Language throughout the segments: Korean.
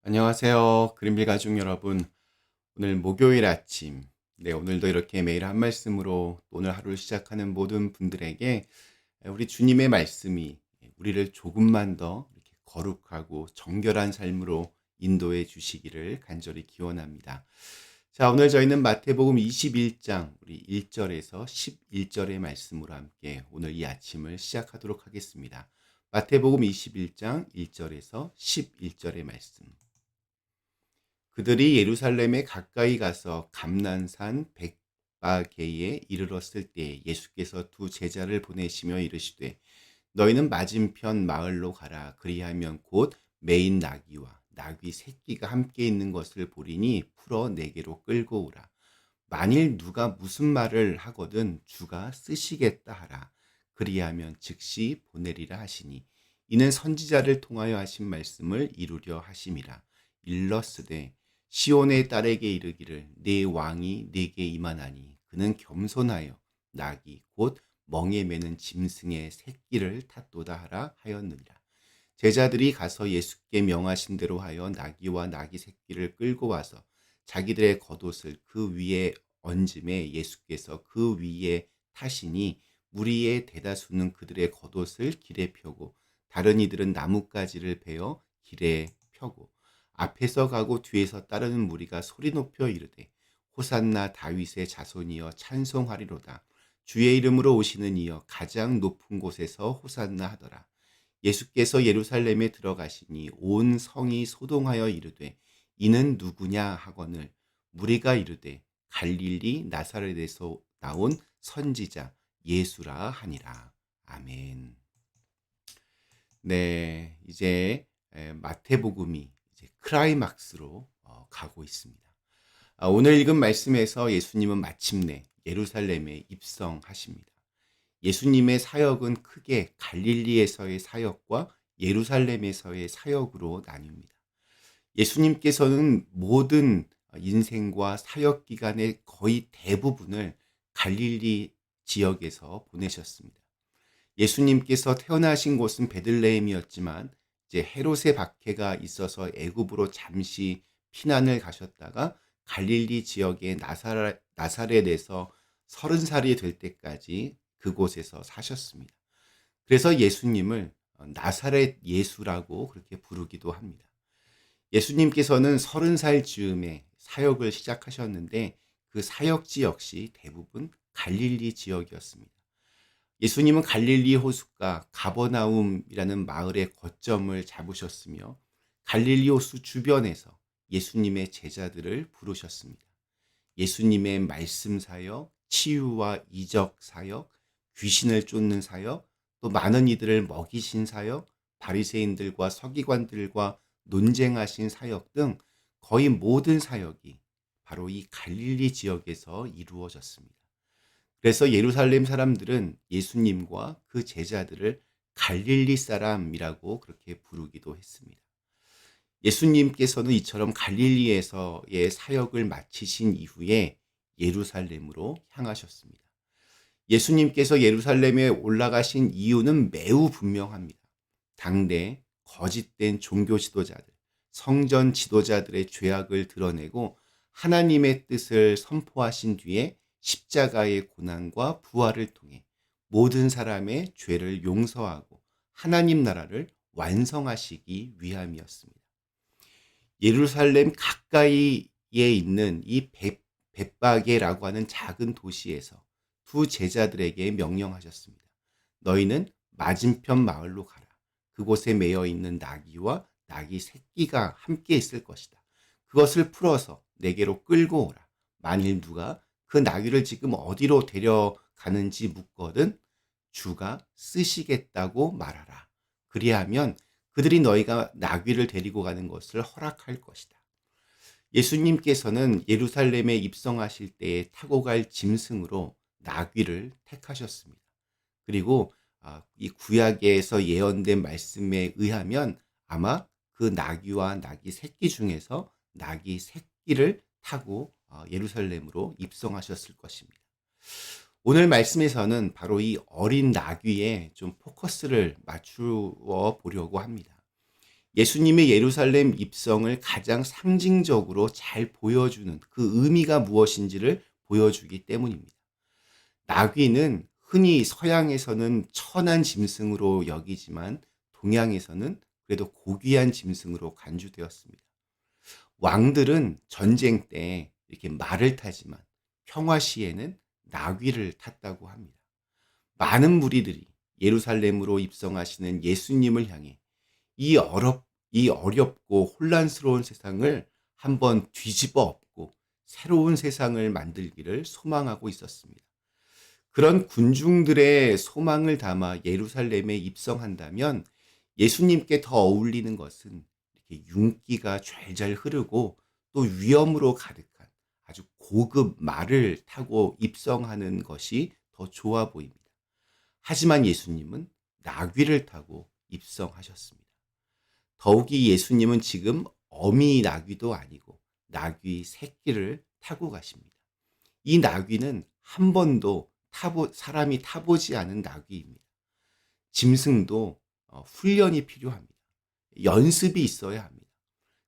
안녕하세요. 그린빌 가족 여러분. 오늘 목요일 아침. 오늘도 이렇게 매일 한 말씀으로 오늘 하루를 시작하는 모든 분들에게 우리 주님의 말씀이 우리를 조금만 더 이렇게 거룩하고 정결한 삶으로 인도해 주시기를 간절히 기원합니다. 자, 오늘 저희는 마태복음 21장 우리 1절에서 11절의 말씀으로 함께 오늘 이 아침을 시작하도록 하겠습니다. 마태복음 21장 1절에서 11절의 말씀. 그들이 예루살렘에 가까이 가서 감난산 백바게에 이르렀을 때 예수께서 두 제자를 보내시며 이르시되 너희는 맞은편 마을로 가라. 그리하면 곧 매인 나귀와 나귀 새끼가 함께 있는 것을 보리니 풀어 내게로 끌고 오라. 만일 누가 무슨 말을 하거든 주가 쓰시겠다 하라. 그리하면 즉시 보내리라 하시니 이는 선지자를 통하여 하신 말씀을 이루려 하심이라. 일러스되 시온의 딸에게 이르기를 내 왕이 네게 임하나니 그는 겸손하여 나귀 곧 멍에 매는 짐승의 새끼를 탔도다 하라 하였느니라. 제자들이 가서 예수께 명하신 대로 하여 나귀와 나귀 새끼를 끌고 와서 자기들의 겉옷을 그 위에 얹음에 예수께서 그 위에 타시니 무리의 대다수는 그들의 겉옷을 길에 펴고 다른 이들은 나뭇가지를 베어 길에 펴고 앞에서 가고 뒤에서 따르는 무리가 소리 높여 이르되 호산나 다윗의 자손이여 찬송하리로다. 주의 이름으로 오시는 이여 가장 높은 곳에서 호산나 하더라. 예수께서 예루살렘에 들어가시니 온 성이 소동하여 이르되 이는 누구냐 하거늘 무리가 이르되 갈릴리 나사렛에서 나온 선지자 예수라 하니라. 아멘. 네, 이제 마태복음이 이제 클라이막스로 가고 있습니다. 오늘 읽은 말씀에서 예수님은 마침내 예루살렘에 입성하십니다. 예수님의 사역은 크게 갈릴리에서의 사역과 예루살렘에서의 사역으로 나뉩니다. 예수님께서는 모든 인생과 사역 기간의 거의 대부분을 갈릴리 지역에서 보내셨습니다. 예수님께서 태어나신 곳은 베들레헴이었지만 이제 헤롯의 박해가 있어서 애굽으로 잠시 피난을 가셨다가 갈릴리 지역의 나사렛에서 30살이 될 때까지 그곳에서 사셨습니다. 그래서 예수님을 나사렛 예수라고 그렇게 부르기도 합니다. 예수님께서는 30살 즈음에 사역을 시작하셨는데 그 사역지 역시 대부분 갈릴리 지역이었습니다. 예수님은 갈릴리 호숫가 가버나움이라는 마을의 거점을 잡으셨으며 갈릴리 호수 주변에서 예수님의 제자들을 부르셨습니다. 예수님의 말씀 사역, 치유와 이적 사역, 귀신을 쫓는 사역, 또 많은 이들을 먹이신 사역, 바리새인들과 서기관들과 논쟁하신 사역 등 거의 모든 사역이 바로 이 갈릴리 지역에서 이루어졌습니다. 그래서 예루살렘 사람들은 예수님과 그 제자들을 갈릴리 사람이라고 그렇게 부르기도 했습니다. 예수님께서는 이처럼 갈릴리에서의 사역을 마치신 이후에 예루살렘으로 향하셨습니다. 예수님께서 예루살렘에 올라가신 이유는 매우 분명합니다. 당대 거짓된 종교 지도자들, 성전 지도자들의 죄악을 드러내고 하나님의 뜻을 선포하신 뒤에 십자가의 고난과 부활을 통해 모든 사람의 죄를 용서하고 하나님 나라를 완성하시기 위함이었습니다. 예루살렘 가까이에 있는 이 벳바게라고 하는 작은 도시에서 두 제자들에게 명령하셨습니다. 너희는 맞은편 마을로 가라. 그곳에 매여 있는 나귀와 나귀 새끼가 함께 있을 것이다. 그것을 풀어서 내게로 끌고 오라. 만일 누가 그 나귀를 지금 어디로 데려가는지 묻거든 주가 쓰시겠다고 말하라. 그리하면 그들이 너희가 나귀를 데리고 가는 것을 허락할 것이다. 예수님께서는 예루살렘에 입성하실 때에 타고 갈 짐승으로 나귀를 택하셨습니다. 그리고 이 구약에서 예언된 말씀에 의하면 아마 그 나귀와 나귀 새끼 중에서 나귀 새끼를 타고 예루살렘으로 입성하셨을 것입니다. 오늘 말씀에서는 바로 이 어린 나귀에 좀 포커스를 맞추어 보려고 합니다. 예수님의 예루살렘 입성을 가장 상징적으로 잘 보여주는 그 의미가 무엇인지를 보여주기 때문입니다. 나귀는 흔히 서양에서는 천한 짐승으로 여기지만 동양에서는 그래도 고귀한 짐승으로 간주되었습니다. 왕들은 전쟁 때 이렇게 말을 타지만 평화 시에는 나귀를 탔다고 합니다. 많은 무리들이 예루살렘으로 입성하시는 예수님을 향해 이 어렵고 혼란스러운 세상을 한번 뒤집어 엎고 새로운 세상을 만들기를 소망하고 있었습니다. 그런 군중들의 소망을 담아 예루살렘에 입성한다면 예수님께 더 어울리는 것은 이렇게 윤기가 좔좔 흐르고 또 위엄으로 가득한 아주 고급 말을 타고 입성하는 것이 더 좋아 보입니다. 하지만 예수님은 나귀를 타고 입성하셨습니다. 더욱이 예수님은 지금 어미 나귀도 아니고 나귀 새끼를 타고 가십니다. 이 나귀는 한 번도 사람이 타보지 않은 나귀입니다. 짐승도 훈련이 필요합니다. 연습이 있어야 합니다.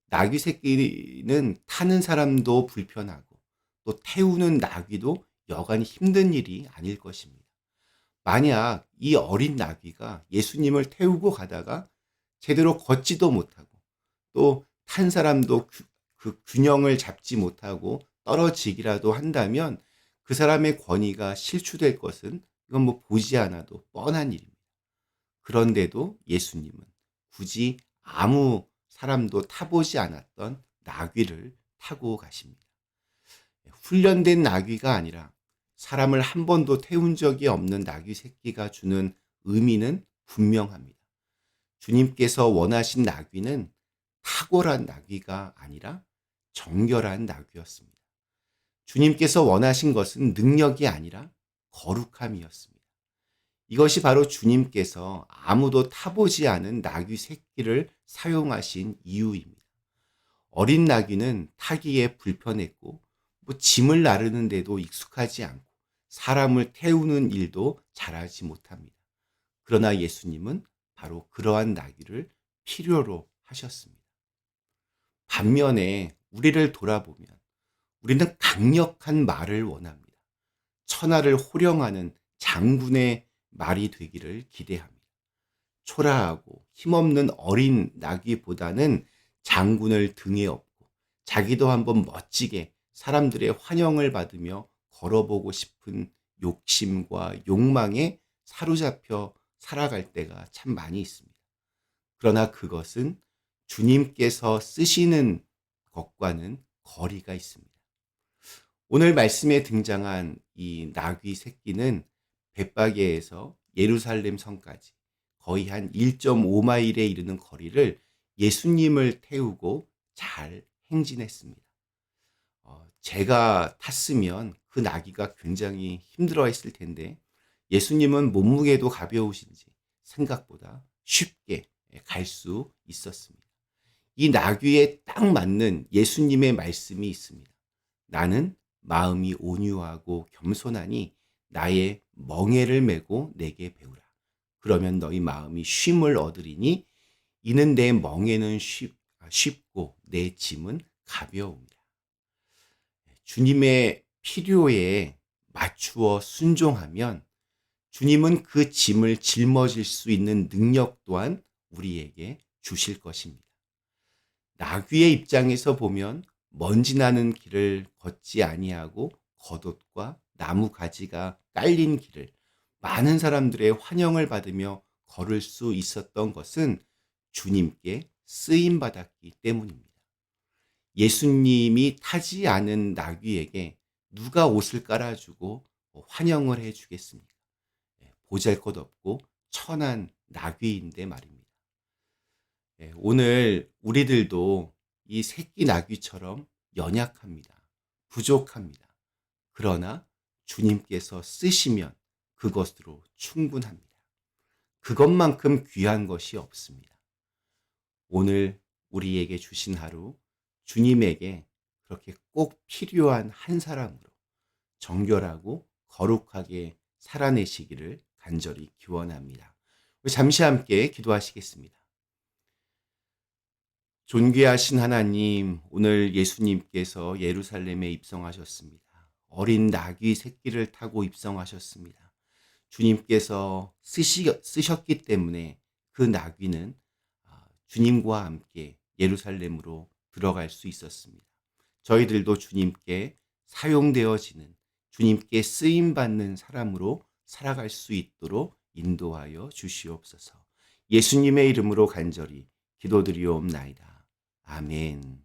나귀 새끼는 타는 사람도 불편하고 또 태우는 나귀도 여간 힘든 일이 아닐 것입니다. 만약 이 어린 나귀가 예수님을 태우고 가다가 제대로 걷지도 못하고 또 탄 사람도 그 균형을 잡지 못하고 떨어지기라도 한다면 그 사람의 권위가 실추될 것은 이건 뭐 보지 않아도 뻔한 일입니다. 그런데도 예수님은 굳이 아무 사람도 타보지 않았던 나귀를 타고 가십니다. 훈련된 나귀가 아니라 사람을 한 번도 태운 적이 없는 나귀 새끼가 주는 의미는 분명합니다. 주님께서 원하신 나귀는 탁월한 나귀가 아니라 정결한 나귀였습니다. 주님께서 원하신 것은 능력이 아니라 거룩함이었습니다. 이것이 바로 주님께서 아무도 타보지 않은 나귀 새끼를 사용하신 이유입니다. 어린 나귀는 타기에 불편했고 짐을 나르는데도 익숙하지 않고 사람을 태우는 일도 잘하지 못합니다. 그러나 예수님은 바로 그러한 나귀를 필요로 하셨습니다. 반면에 우리를 돌아보면 우리는 강력한 말을 원합니다. 천하를 호령하는 장군의 말이 되기를 기대합니다. 초라하고 힘없는 어린 나귀보다는 장군을 등에 업고 자기도 한번 멋지게 사람들의 환영을 받으며 걸어보고 싶은 욕심과 욕망에 사로잡혀 살아갈 때가 참 많이 있습니다. 그러나 그것은 주님께서 쓰시는 것과는 거리가 있습니다. 오늘 말씀에 등장한 이 나귀 새끼는 벳바게에서 예루살렘 성까지 거의 한 1.5마일에 이르는 거리를 예수님을 태우고 잘 행진했습니다. 제가 탔으면 그 나귀가 굉장히 힘들어 했을 텐데 예수님은 몸무게도 가벼우신지 생각보다 쉽게 갈 수 있었습니다. 이 나귀에 딱 맞는 예수님의 말씀이 있습니다. 나는 마음이 온유하고 겸손하니 나의 멍에를 메고 내게 배우라. 그러면 너희 마음이 쉼을 얻으리니 이는 내 멍에는 쉽고 내 짐은 가벼움이라. 주님의 필요에 맞추어 순종하면 주님은 그 짐을 짊어질 수 있는 능력 또한 우리에게 주실 것입니다. 나귀의 입장에서 보면 먼지 나는 길을 걷지 아니하고 겉옷과 나무 가지가 깔린 길을 많은 사람들의 환영을 받으며 걸을 수 있었던 것은 주님께 쓰임 받았기 때문입니다. 예수님이 타지 않은 나귀에게 누가 옷을 깔아주고 환영을 해주겠습니까? 보잘것없고 천한 나귀인데 말입니다. 오늘 우리들도 이 새끼 나귀처럼 연약합니다. 부족합니다. 그러나 주님께서 쓰시면 그것으로 충분합니다. 그것만큼 귀한 것이 없습니다. 오늘 우리에게 주신 하루 주님에게 그렇게 꼭 필요한 한 사람으로 정결하고 거룩하게 살아내시기를 간절히 기원합니다. 우리 잠시 함께 기도하시겠습니다. 존귀하신 하나님, 오늘 예수님께서 예루살렘에 입성하셨습니다. 어린 나귀 새끼를 타고 입성하셨습니다. 주님께서 쓰셨기 때문에 그 나귀는 주님과 함께 예루살렘으로 들어갈 수 있었습니다. 저희들도 주님께 사용되어지는, 주님께 쓰임받는 사람으로 살아갈 수 있도록 인도하여 주시옵소서. 예수님의 이름으로 간절히 기도드리옵나이다. 아멘.